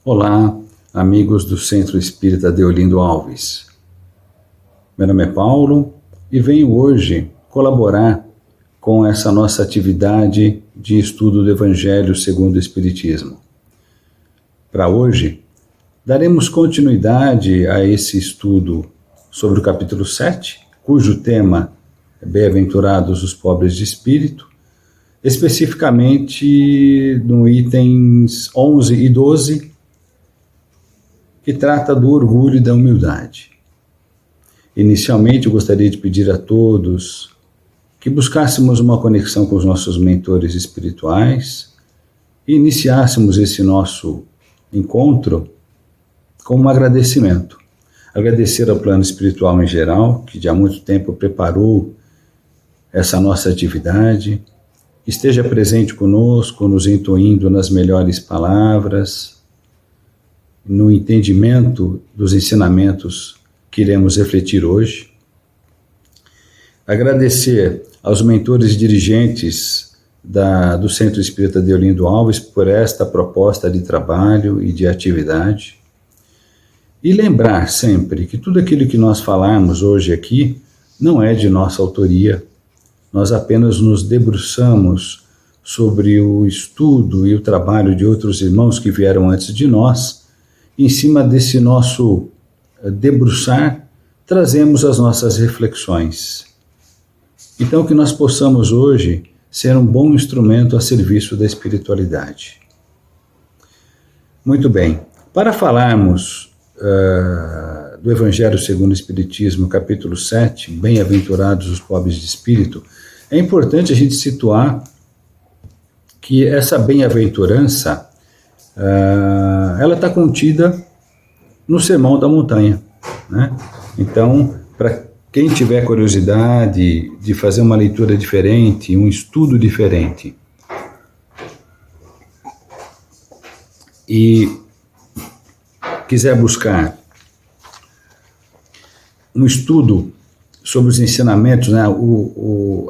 Olá, amigos do Centro Espírita Deolindo Alves. Meu nome é Paulo e venho hoje colaborar com essa nossa atividade de estudo do Evangelho segundo o Espiritismo. Para hoje, daremos continuidade a esse estudo sobre o capítulo 7, cujo tema é Bem-aventurados os pobres de espírito, especificamente no itens 11 e 12, que trata do orgulho e da humildade. Inicialmente, eu gostaria de pedir a todos que buscássemos uma conexão com os nossos mentores espirituais e iniciássemos esse nosso encontro com um agradecimento. Agradecer ao plano espiritual em geral, que já há muito tempo preparou essa nossa atividade, esteja presente conosco, nos intuindo nas melhores palavras, no entendimento dos ensinamentos que iremos refletir hoje. Agradecer aos mentores e dirigentes do Centro Espírita Deolindo Alves por esta proposta de trabalho e de atividade. E lembrar sempre que tudo aquilo que nós falarmos hoje aqui não é de nossa autoria. Nós apenas nos debruçamos sobre o estudo e o trabalho de outros irmãos que vieram antes de nós. Em cima desse nosso debruçar, trazemos as nossas reflexões. Então, que nós possamos hoje ser um bom instrumento a serviço da espiritualidade. Muito bem, para falarmos do Evangelho segundo o Espiritismo, capítulo 7, Bem-aventurados os pobres de espírito, é importante a gente situar que essa bem-aventurança ela está contida no Sermão da Montanha, né? Então, para quem tiver curiosidade de fazer uma leitura diferente, um estudo diferente, e quiser buscar um estudo sobre os ensinamentos, né,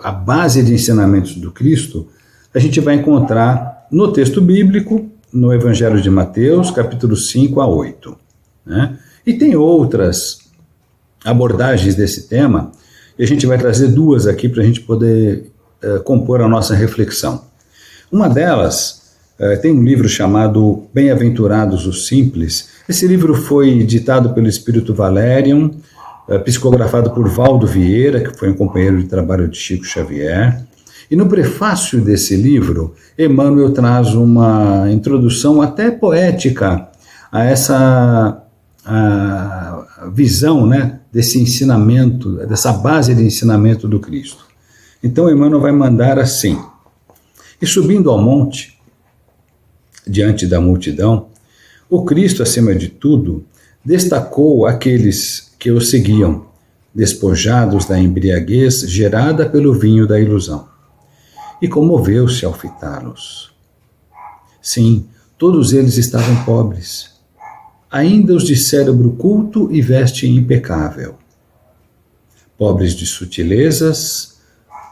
a base de ensinamentos do Cristo, a gente vai encontrar no texto bíblico, no Evangelho de Mateus, capítulo 5 a 8. Né? E tem outras abordagens desse tema, e a gente vai trazer duas aqui para a gente poder compor a nossa reflexão. Uma delas tem um livro chamado Bem-aventurados os Simples. Esse livro foi ditado pelo Espírito Valerian, psicografado por Valdo Vieira, que foi um companheiro de trabalho de Chico Xavier. E no prefácio desse livro, Emmanuel traz uma introdução até poética a essa visão, né, desse ensinamento, dessa base de ensinamento do Cristo. Então Emmanuel vai mandar assim: e subindo ao monte, diante da multidão, o Cristo, acima de tudo, destacou aqueles que o seguiam, despojados da embriaguez gerada pelo vinho da ilusão, e comoveu-se ao fitá-los. Sim, todos eles estavam pobres, ainda os de cérebro culto e veste impecável, pobres de sutilezas,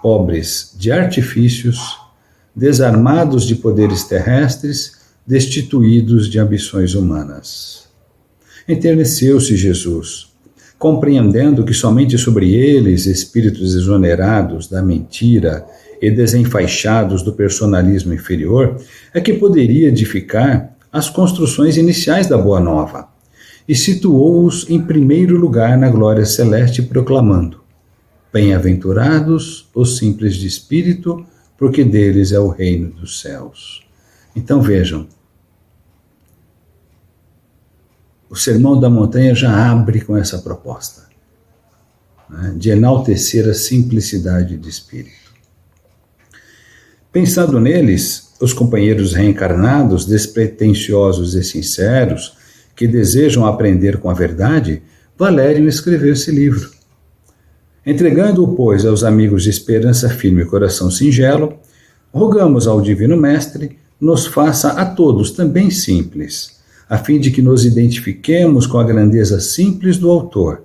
pobres de artifícios, desarmados de poderes terrestres, destituídos de ambições humanas. Enterneceu-se Jesus, compreendendo que somente sobre eles, espíritos exonerados da mentira e desenfaixados do personalismo inferior, é que poderia edificar as construções iniciais da Boa Nova, e situou-os em primeiro lugar na glória celeste, proclamando: Bem-aventurados os simples de espírito, porque deles é o reino dos céus. Então vejam, o Sermão da Montanha já abre com essa proposta, né, de enaltecer a simplicidade de espírito. Pensando neles, os companheiros reencarnados, despretensiosos e sinceros, que desejam aprender com a verdade, Valerian escreveu esse livro. Entregando-o, pois, aos amigos de esperança firme e coração singelo, rogamos ao Divino Mestre nos faça a todos também simples, a fim de que nos identifiquemos com a grandeza simples do autor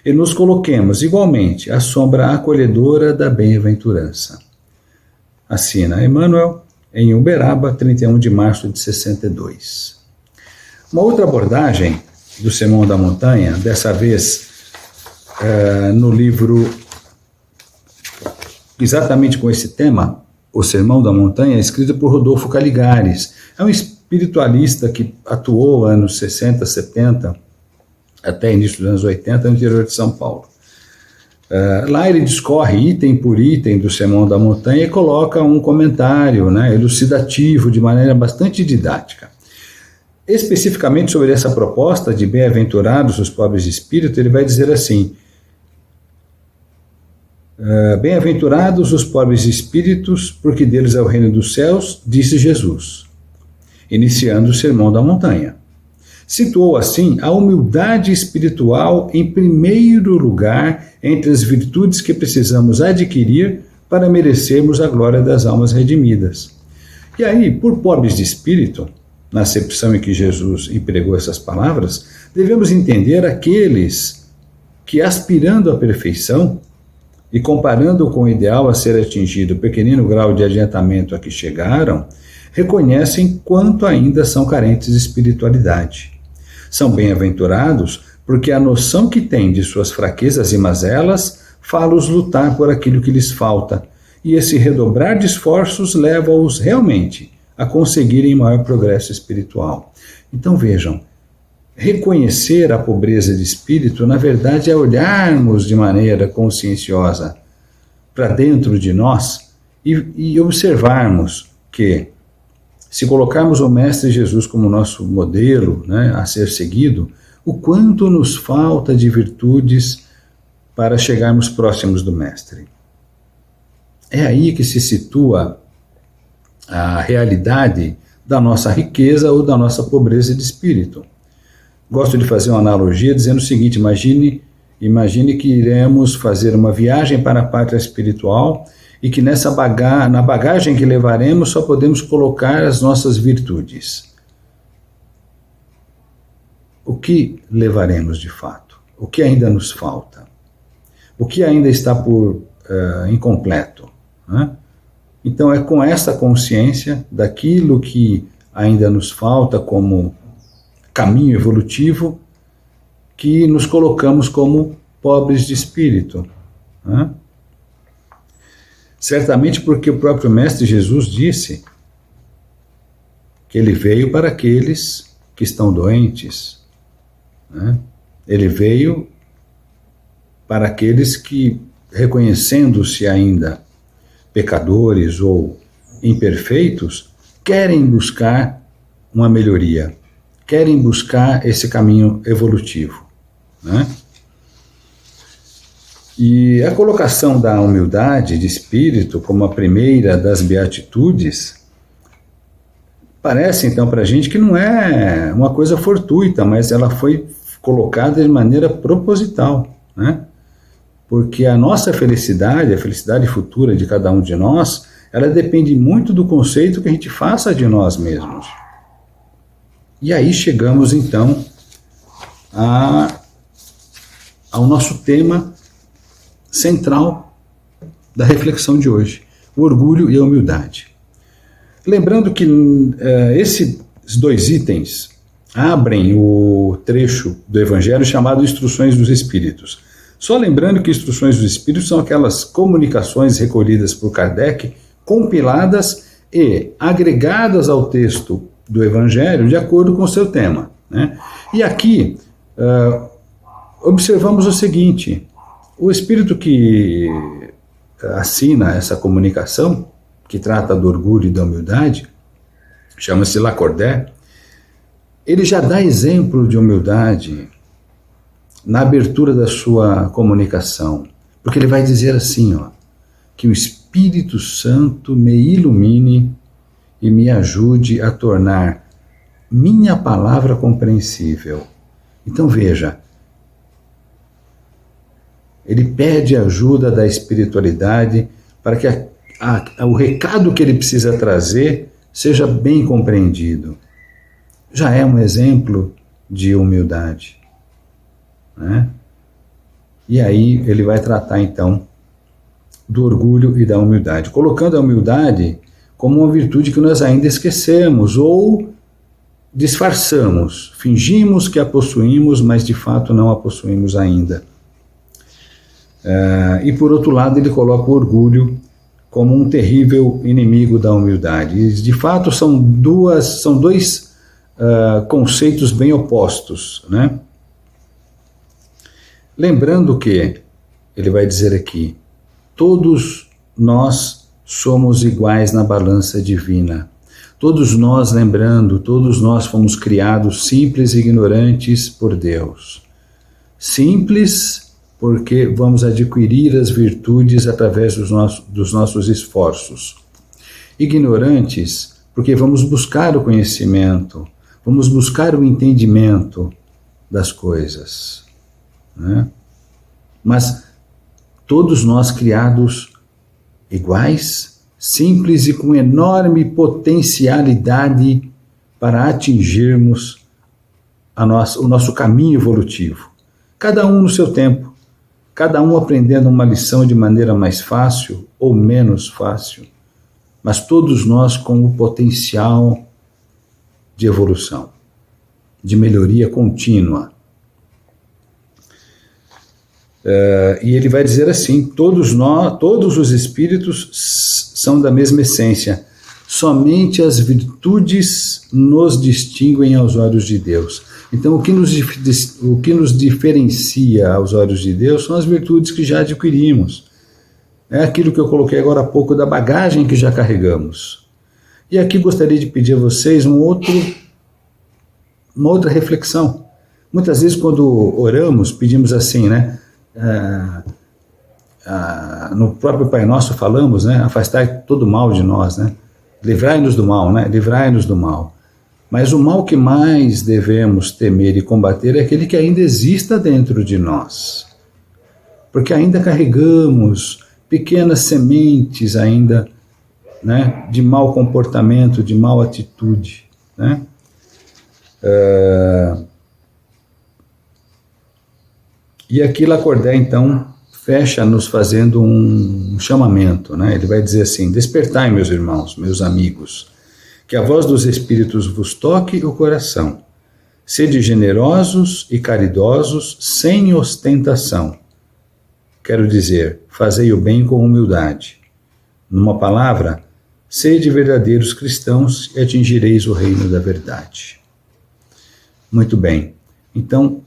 e nos coloquemos igualmente à sombra acolhedora da bem-aventurança. Assina Emmanuel, em Uberaba, 31 de março de 62. Uma outra abordagem do Sermão da Montanha, dessa vez no livro exatamente com esse tema, O Sermão da Montanha, escrito por Rodolfo Caligares. É um espiritualista que atuou anos 60, 70, até início dos anos 80, no interior de São Paulo. Lá ele discorre item por item do Sermão da Montanha e coloca um comentário, né, elucidativo, de maneira bastante didática. Especificamente sobre essa proposta de bem-aventurados os pobres de espírito, ele vai dizer assim: bem-aventurados os pobres de espíritos, porque deles é o reino dos céus, disse Jesus, iniciando o Sermão da Montanha. Situou assim a humildade espiritual em primeiro lugar entre as virtudes que precisamos adquirir para merecermos a glória das almas redimidas. E aí, por pobres de espírito, na acepção em que Jesus empregou essas palavras, devemos entender aqueles que, aspirando à perfeição e comparando com o ideal a ser atingido o pequenino grau de adiantamento a que chegaram, reconhecem quanto ainda são carentes de espiritualidade. São bem-aventurados porque a noção que têm de suas fraquezas e mazelas fala-os lutar por aquilo que lhes falta, e esse redobrar de esforços leva-os realmente a conseguirem maior progresso espiritual. Então vejam, reconhecer a pobreza de espírito, na verdade, é olharmos de maneira conscienciosa para dentro de nós e observarmos que, se colocarmos o Mestre Jesus como nosso modelo, né, a ser seguido, o quanto nos falta de virtudes para chegarmos próximos do Mestre. É aí que se situa a realidade da nossa riqueza ou da nossa pobreza de espírito. Gosto de fazer uma analogia dizendo o seguinte: imagine que iremos fazer uma viagem para a pátria espiritual e que na bagagem que levaremos só podemos colocar as nossas virtudes. O que levaremos de fato? O que ainda nos falta? O que ainda está por incompleto? Né? Então é com essa consciência daquilo que ainda nos falta como caminho evolutivo que nos colocamos como pobres de espírito. Né? Certamente porque o próprio Mestre Jesus disse que ele veio para aqueles que estão doentes. Né? Ele veio para aqueles que, reconhecendo-se ainda pecadores ou imperfeitos, querem buscar uma melhoria, querem buscar esse caminho evolutivo. Né? E a colocação da humildade de espírito como a primeira das beatitudes parece então para a gente que não é uma coisa fortuita, mas ela foi colocada de maneira proposital, né? Porque a nossa felicidade, a felicidade futura de cada um de nós, ela depende muito do conceito que a gente faça de nós mesmos. E aí chegamos então ao nosso tema central da reflexão de hoje, o orgulho e a humildade. Lembrando que esses dois itens abrem o trecho do Evangelho chamado Instruções dos Espíritos. Só lembrando que Instruções dos Espíritos são aquelas comunicações recolhidas por Kardec, compiladas e agregadas ao texto do Evangelho de acordo com o seu tema. Né? E aqui observamos o seguinte: o Espírito que assina essa comunicação, que trata do orgulho e da humildade, chama-se Lacordaire, ele já dá exemplo de humildade na abertura da sua comunicação, porque ele vai dizer assim, que o Espírito Santo me ilumine e me ajude a tornar minha palavra compreensível. Então veja, ele pede ajuda da espiritualidade para que o recado que ele precisa trazer seja bem compreendido. Já é um exemplo de humildade. Né? E aí ele vai tratar então do orgulho e da humildade, colocando a humildade como uma virtude que nós ainda esquecemos ou disfarçamos, fingimos que a possuímos, mas de fato não a possuímos ainda. E por outro lado, ele coloca o orgulho como um terrível inimigo da humildade. E, de fato, são dois conceitos bem opostos, né? Lembrando que, ele vai dizer aqui, todos nós somos iguais na balança divina. Todos nós, lembrando, todos nós fomos criados simples e ignorantes por Deus. Simples porque vamos adquirir as virtudes através dos nossos esforços. Ignorantes porque vamos buscar o conhecimento, vamos buscar o entendimento das coisas, né? Mas todos nós criados iguais, simples e com enorme potencialidade para atingirmos o nosso caminho evolutivo. Cada um no seu tempo, cada um aprendendo uma lição de maneira mais fácil ou menos fácil, mas todos nós com o potencial de evolução, de melhoria contínua. E ele vai dizer assim, todos os espíritos são da mesma essência, somente as virtudes nos distinguem aos olhos de Deus. Então, o que nos diferencia aos olhos de Deus são as virtudes que já adquirimos. É aquilo que eu coloquei agora há pouco da bagagem que já carregamos. E aqui gostaria de pedir a vocês uma outra reflexão. Muitas vezes quando oramos, pedimos assim, né? No próprio Pai Nosso falamos, né? Afastai todo mal de nós, né? Livrai-nos do mal, né? Livrai-nos do mal. Mas o mal que mais devemos temer e combater é aquele que ainda exista dentro de nós. Porque ainda carregamos pequenas sementes ainda, né? De mau comportamento, de mal atitude, né? E aqui Lacordaire, então, fecha nos fazendo um chamamento, né? Ele vai dizer assim, despertai, meus irmãos, meus amigos, que a voz dos Espíritos vos toque o coração. Sede generosos e caridosos, sem ostentação. Quero dizer, fazei o bem com humildade. Numa palavra, sede verdadeiros cristãos e atingireis o reino da verdade. Muito bem. Então,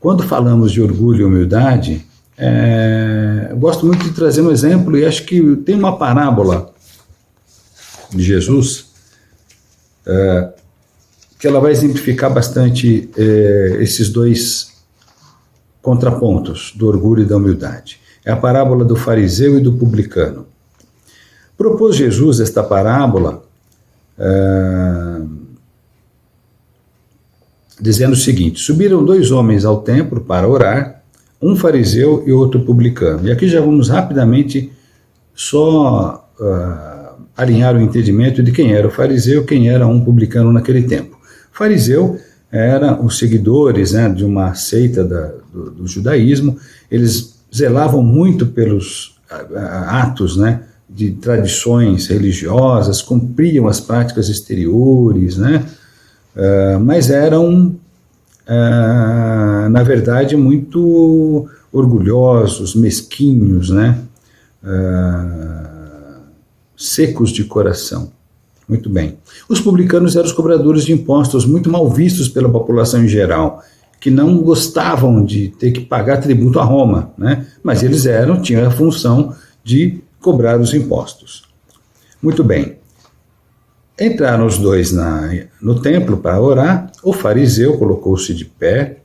quando falamos de orgulho e humildade, eu gosto muito de trazer um exemplo, e acho que tem uma parábola de Jesus que ela vai exemplificar bastante esses dois contrapontos do orgulho e da humildade. É a parábola do fariseu e do publicano. Propôs Jesus esta parábola dizendo o seguinte: subiram dois homens ao templo para orar, um fariseu e outro publicano. E aqui já vamos rapidamente só alinhar o entendimento de quem era o fariseu e quem era um publicano naquele tempo. O fariseu eram os seguidores, né, de uma seita do judaísmo. Eles zelavam muito pelos atos, né, de tradições religiosas, cumpriam as práticas exteriores, né, mas eram, na verdade, muito orgulhosos, mesquinhos, né, secos de coração. Muito bem. Os publicanos eram os cobradores de impostos, muito mal vistos pela população em geral, que não gostavam de ter que pagar tributo a Roma, né? Mas eles tinham a função de cobrar os impostos. Muito bem. Entraram os dois no templo para orar. O fariseu colocou-se de pé,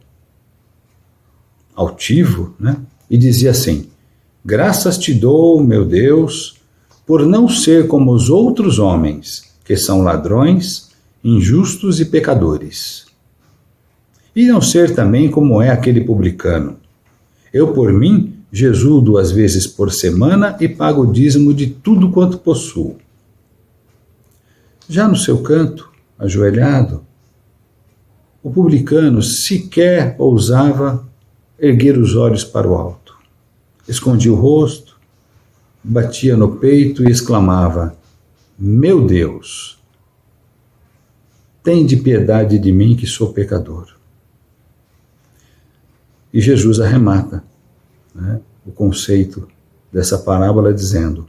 altivo, né? E dizia assim: graças te dou, meu Deus, por não ser como os outros homens, que são ladrões, injustos e pecadores. E não ser também como é aquele publicano. Eu, por mim, jejuo 2 vezes por semana e pago o dízimo de tudo quanto possuo. Já no seu canto, ajoelhado, o publicano sequer ousava erguer os olhos para o alto. Escondia o rosto, batia no peito e exclamava: meu Deus! tende piedade de mim que sou pecador. E Jesus arremata, né, o conceito dessa parábola dizendo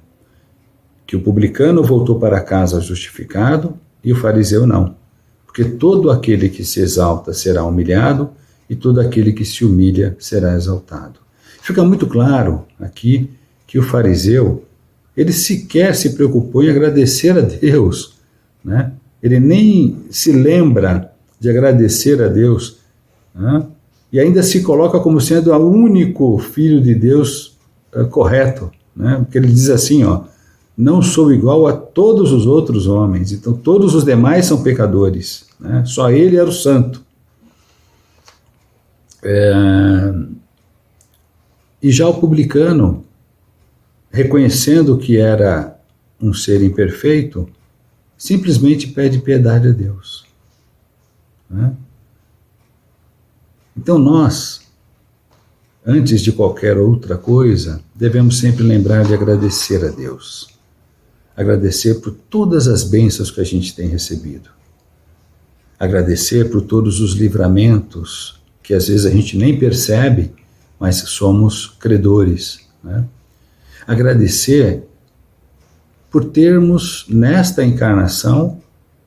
que o publicano voltou para casa justificado e o fariseu não. Porque todo aquele que se exalta será humilhado e todo aquele que se humilha será exaltado. Fica muito claro aqui que o fariseu, ele sequer se preocupou em agradecer a Deus, né? Ele nem se lembra de agradecer a Deus, né? E ainda se coloca como sendo o único filho de Deus correto, né? Porque ele diz assim, ó, não sou igual a todos os outros homens, então todos os demais são pecadores, né? Só ele era o santo. E já o publicano, reconhecendo que era um ser imperfeito, simplesmente pede piedade a Deus, né? Então nós, antes de qualquer outra coisa, devemos sempre lembrar de agradecer a Deus. Agradecer por todas as bênçãos que a gente tem recebido. Agradecer por todos os livramentos que às vezes a gente nem percebe, mas somos credores, né? Agradecer por termos, nesta encarnação,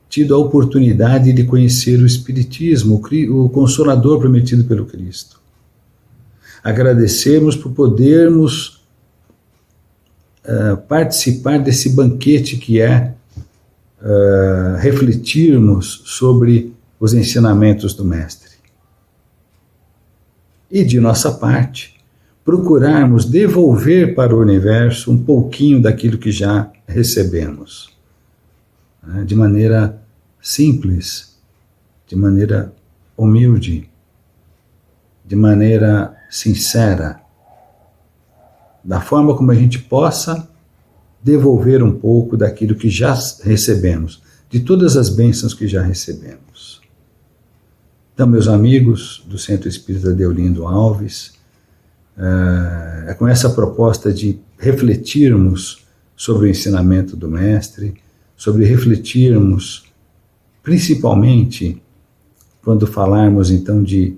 tido a oportunidade de conhecer o Espiritismo, o Consolador prometido pelo Cristo. Agradecermos por podermos participar desse banquete que é refletirmos sobre os ensinamentos do Mestre. E, de nossa parte, procurarmos devolver para o universo um pouquinho daquilo que já recebemos, né? De maneira simples, de maneira humilde, de maneira sincera, da forma como a gente possa devolver um pouco daquilo que já recebemos, de todas as bênçãos que já recebemos. Então, meus amigos do Centro Espírita Deolindo Alves, é com essa proposta de refletirmos sobre o ensinamento do Mestre, sobre refletirmos, principalmente, quando falarmos então de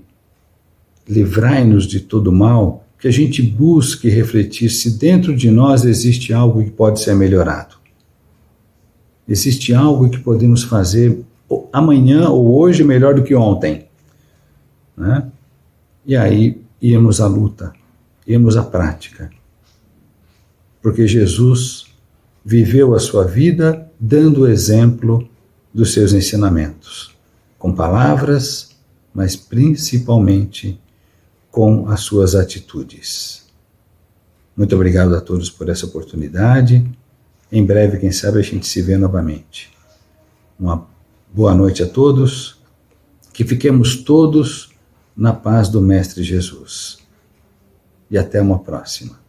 livrai-nos de todo mal, que a gente busque refletir se dentro de nós existe algo que pode ser melhorado. Existe algo que podemos fazer amanhã ou hoje melhor do que ontem, né? E aí íamos à luta, íamos à prática. Porque Jesus viveu a sua vida dando o exemplo dos seus ensinamentos, com palavras, mas principalmente com as suas atitudes. Muito obrigado a todos por essa oportunidade. Em breve, quem sabe, a gente se vê novamente. Uma boa noite a todos. Que fiquemos todos na paz do Mestre Jesus. E até uma próxima.